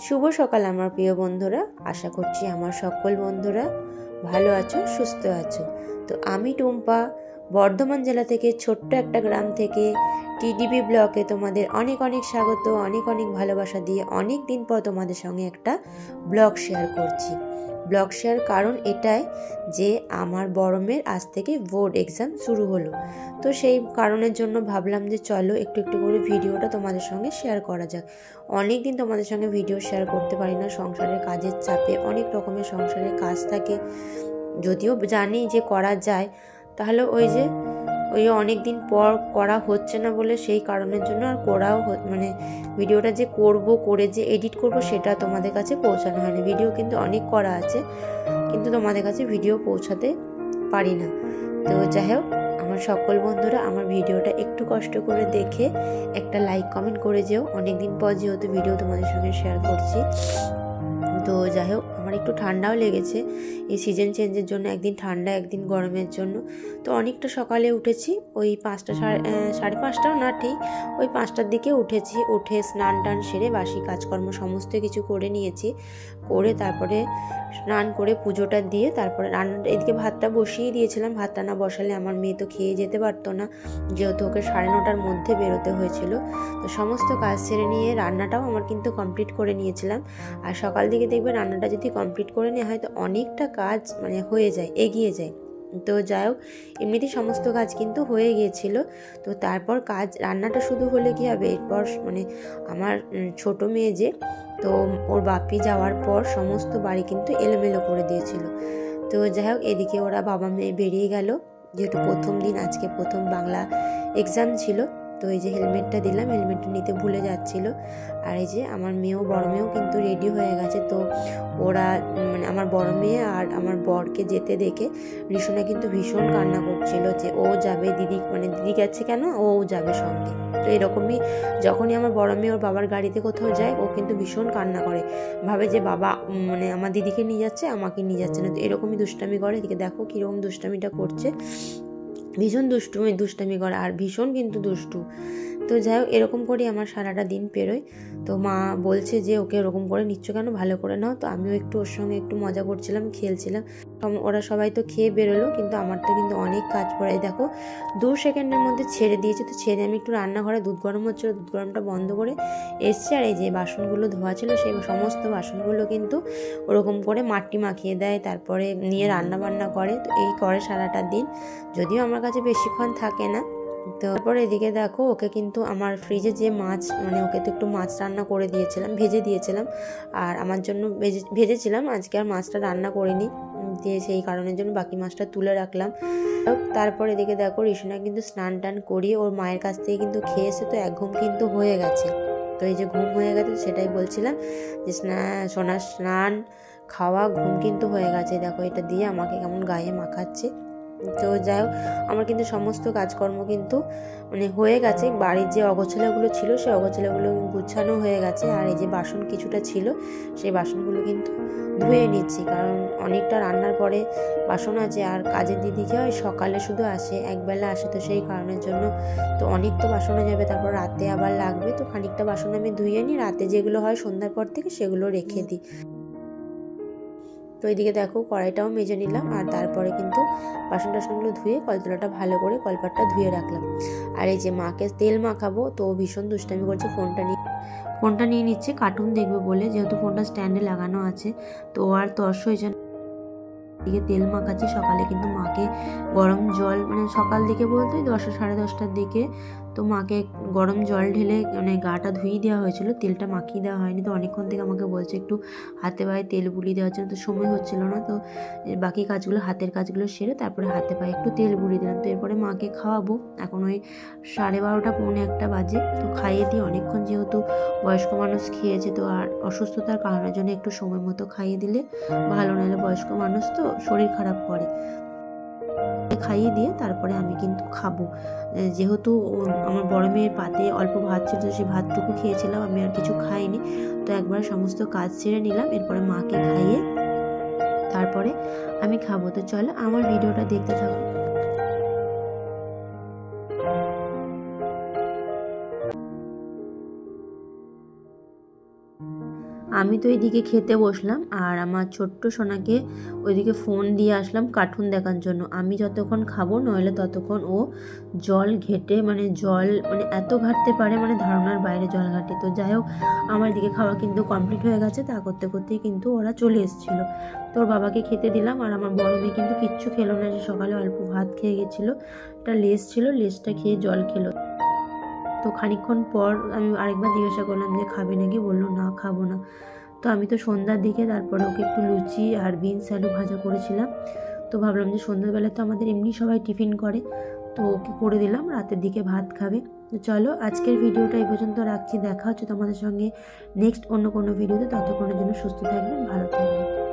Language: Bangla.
শুভ সকাল আমার প্রিয় বন্ধুরা। আশা করছি আমার সকল বন্ধুরা ভালো আছো, সুস্থ আছো। তো আমি টুম্পা বর্ধমান জেলা থেকে, ছোট্ট একটা গ্রাম থেকে টিডিবি ব্লকে তোমাদের অনেক অনেক স্বাগত, অনেক অনেক ভালোবাসা দিয়ে অনেক দিন পর তোমাদের সঙ্গে একটা ব্লগ শেয়ার করছি। ব্লগ শেয়ার কারণ এটাই যে আমার বড় মেয়ের আজ থেকে বোর্ড এক্সাম শুরু হলো। তো সেই কারণের জন্য ভাবলাম যে চলো একটু একটু করে ভিডিওটা তোমাদের সঙ্গে শেয়ার করা যাক। অনেক দিন তোমাদের সঙ্গে ভিডিও শেয়ার করতে পারি না, সংসারের কাজের চাপে অনেক রকমের সংসারের কাজ থাকে। যদিও জানি যে করা যায়, তাহলে ওই অনেক দিন পর করা হচ্ছে না বলে সেই কারণের জন্য আর করাও ভিডিওটা যে করে যে এডিট করব সেটা তোমাদের কাছে পৌঁছানো হয়নি। ভিডিও কিন্তু অনেক করা আছে, কিন্তু তোমাদের কাছে ভিডিও পৌঁছাতে পারি না। তো যাই হোক, আমার সকল বন্ধুরা আমার ভিডিওটা একটু কষ্ট করে দেখে একটা লাইক কমেন্ট করে যেও। অনেকদিন পর যেহেতু ভিডিও তোমাদের সঙ্গে শেয়ার করছি। তো যাই হোক, আমার একটু ঠান্ডাও লেগেছে এই সিজন চেঞ্জের জন্য, একদিন ঠান্ডা একদিন গরমের জন্য। তো অনেকটা সকালে উঠেছি, ওই 5টা সাড়ে 5টাও না, ঠিক ওই 5টার দিকে উঠেছি। উঠে স্নান টান সেরে বাসি কাজকর্ম সমস্ত কিছু করে নিয়েছি। করে তারপরে স্নান করে পুজোটা দিয়ে তারপরে রান্নাটা, এদিকে ভাতটা বসিয়ে দিয়েছিলাম। ভাতটা না বসালে আমার মেয়ে তো খেয়ে যেতে পারতো না, যেহেতু ওকে 9:30টার মধ্যে বেরোতে হয়েছিল। তো সমস্ত কাজ ছেড়ে নিয়ে রান্নাটাও আমার কিন্তু কমপ্লিট করে নিয়েছিলাম। আর সকাল দিকে দেখবে রান্নাটা যদি কমপ্লিট করে নেওয়া হয় তো অনেকটা কাজ হয়ে যায়, এগিয়ে যায়। তো যাই হোক, এমনিতেই সমস্ত কাজ কিন্তু হয়ে গিয়েছিল। তো তারপর রান্নাটা শুধু হলে কি হবে, এরপর আমার ছোট মেয়ে যে, তো ওর বাপি যাওয়ার পর সমস্ত বাড়ি কিন্তু এলোমেলো করে দিয়েছিল। তো যাই হোক, এদিকে ওরা বাবা মেয়ে বেরিয়ে গেল, যেহেতু প্রথম দিন, আজকে প্রথম বাংলা এক্সাম ছিল। তো এই যে হেলমেটটা দিলাম, হেলমেটটা নিতে ভুলে যাচ্ছিল। আর এই যে আমার বড় মেয়েও কিন্তু রেডি হয়ে গেছে। তো ওরা আমার বড় মেয়ে আর আমার বরকে যেতে দেখে রিসুনা কিন্তু ভীষণ কান্না করছিল যে ও যাবে, দিদি দিদি গেছে কেন, ও যাবে সঙ্গে। তো এরকমই যখনই আমার বড় মেয়ে ওর বাবার গাড়িতে কোথাও যায়, ও কিন্তু ভীষণ কান্না করে, ভাবে যে বাবা আমার দিদিকে নিয়ে যাচ্ছে, আমাকে নিয়ে যাচ্ছে না। তো এরকমই দুষ্টামি করে। এদিকে দেখো কীরকম দুষ্টামিটা করছে, ভীষণ দুষ্টামি করে আর ভীষণ কিন্তু দুষ্টু। তো যাই হোক, এরকম করেই আমার সারাটা দিন পেরোয়। তো মা বলছে যে ওকে এরকম করে নিচ্ছ কেন, ভালো করে নাও। তো আমিও একটু ওর সঙ্গে একটু মজা করছিলাম, খেলছিলাম। ওরা সবাই তো খেয়ে বেরোলো, কিন্তু আমার তো কিন্তু অনেক কাজ পড়ে। দেখো 2 সেকেন্ডের মধ্যে ছেড়ে দিয়েছে। তো ছেড়ে আমি একটু রান্নাঘরে দুধ গরম হচ্ছিলো, দুধ গরমটা বন্ধ করে এসছি। আর এই যে বাসনগুলো ধোয়া ছিল, সেই সমস্ত বাসনগুলো কিন্তু ওরকম করে মাটি মাখিয়ে দেয়, তারপরে নিয়ে রান্না বান্না করে। তো এই করে সারাটা দিন, যদিও আমার কাছে বেশিক্ষণ থাকে না। তো তারপর এদিকে দেখো, ওকে কিন্তু আমার ফ্রিজে যে মাছ, ওকে তো একটু মাছ রান্না করে দিয়েছিলাম, ভেজে দিয়েছিলাম। আর আমার জন্য ভেজেছিলাম, আজকে আর মাছটা রান্না করিনি, দিয়ে সেই কারণের জন্য বাকি মাছটা তুলে রাখলাম। তারপর এদিকে দেখো রিসুনা কিন্তু স্নান টান করিয়ে ওর মায়ের কাছ থেকে কিন্তু খেয়ে এসে তো এক ঘুম কিন্তু হয়ে গেছে। তো এই যে ঘুম হয়ে গেছে, সেটাই বলছিলাম যে সোনার স্নান খাওয়া ঘুম কিন্তু হয়ে গেছে। দেখো এটা দিয়ে আমাকে কেমন গায়ে মাখাচ্ছে। তো যাই হোক, আমার কিন্তু সমস্ত কাজকর্ম কিন্তু হয়ে গেছে। বাড়ির যে অগোছালোগুলো ছিল সেই অগোছালোগুলো গুছানো হয়ে গেছে। আর এই যে বাসন কিছুটা ছিল, সেই বাসনগুলো কিন্তু ধুয়ে নিচ্ছি, কারণ অনেকটা রান্নার পরে বাসন আছে। আর কাজের দিদিকে হয় সকালে শুধু আসে, একবেলা আসে, তো সেই কারণের জন্য তো অনেক তো বাসন হয়ে যাবে, তারপর রাতে আবার লাগবে। তো খানিকটা বাসন আমি ধুয়ে নিই, রাতে যেগুলো হয় সন্ধ্যার পর থেকে সেগুলো রেখে দিই। তো এইদিকে দেখো কড়াইটাও মেজে নিলাম, আর তারপরে কিন্তু বাসন টাসনগুলো ধুয়ে কলতলাটা ভালো করে কলপাটটা ধুয়ে রাখলাম। আর এই যে মাকে তেল মাখাবো, তো ভীষণ দুষ্টামি করছে, ফোনটা নিয়ে নিচ্ছে কার্টুন দেখবে বলে, যেহেতু ফোনটা স্ট্যান্ডে লাগানো আছে। তো আর তর্স হয়েছে দিকে তেল মাখাচ্ছি। সকালে কিন্তু মাকে গরম জল, সকাল দিকে বলতে 10টা সাড়ে 10টার দিকে তো মাকে গরম জল ঢেলে গাটা ধুয়ে দেওয়া হয়েছিল, তেলটা মাখিয়ে দেওয়া হয়নি। তো অনেকক্ষণ থেকে আমাকে বলছে একটু হাতে পায়ে তেল বুলিয়ে দেওয়ার জন্য, তো সময় হচ্ছিল না। তো বাকি কাজগুলো, হাতের কাজগুলো সেরে তারপরে হাতে পায়ে একটু তেল বুলিয়ে দিলাম। তো এরপরে মাকে খাওয়াবো, এখন ওই 12:30 পৌনে 1টা বাজে। তো খাইয়ে দিই অনেকক্ষণ, যেহেতু বয়স্ক মানুষ খেয়েছে, তো আর অসুস্থতার কারণের জন্য একটু সময় মতো খাইয়ে দিলে ভালো, নাহলে বয়স্ক মানুষ তো শরীর খারাপ করে। খাইয়ে দিয়ে তারপরে আমি কিন্তু খাবো, যেহেতু আমার বড় মেয়ের পাতে অল্প ভাত ছিল, সেই ভাতটুকু খেয়েছিলাম, আমি আর কিছু খাইনি। তো একবার সমস্ত কাজ সেরে নিলাম, এরপরে মাকে খাইয়ে তারপরে আমি খাবো। তো চলো আমার ভিডিওটা দেখতে থাকো। আমি তো এইদিকে খেতে বসলাম আর আমার ছোট্ট সোনাকে ওইদিকে ফোন দিয়ে আসলাম কার্টুন দেখার জন্য। আমি যতক্ষণ খাবো নইলে ততক্ষণ ও জল ঘেটে জল এত ঘাটতে পারে ধারণার বাইরে জল ঘাটে। তো যাই হোক, আমার দিকে খাওয়া কিন্তু কমপ্লিট হয়ে গেছে। তা করতে করতেই কিন্তু ওরা চলে এসেছিলো। তোর বাবাকে খেতে দিলাম আর আমার বড় মেয়ে কিন্তু কিচ্ছু খেলো না, যে সকালে অল্প ভাত খেয়ে গেছিলো, একটা লেস ছিল, লেসটা খেয়ে জল খেলো। তো খানিকক্ষণ পর আমি আরেকবার জিজ্ঞাসা করলাম যে খাবে নাকি, বললো না খাবো না। তো আমি তো সন্ধ্যার দিকে তারপরে ওকে একটু লুচি আর বিনস আলু ভাজা করেছিলাম। তো ভাবলাম যে সন্ধ্যাবেলা তো আমাদের এমনি সবাই টিফিন করে, তো ওকে করে দিলাম, রাতের দিকে ভাত খাবে। তো চলো আজকের ভিডিওটা এই পর্যন্ত রাখছি। দেখা হচ্ছে তোমাদের সঙ্গে নেক্সট অন্য কোনো ভিডিওতে। ততক্ষণের জন্য সুস্থ থাকবেন, ভালো থাকবেন।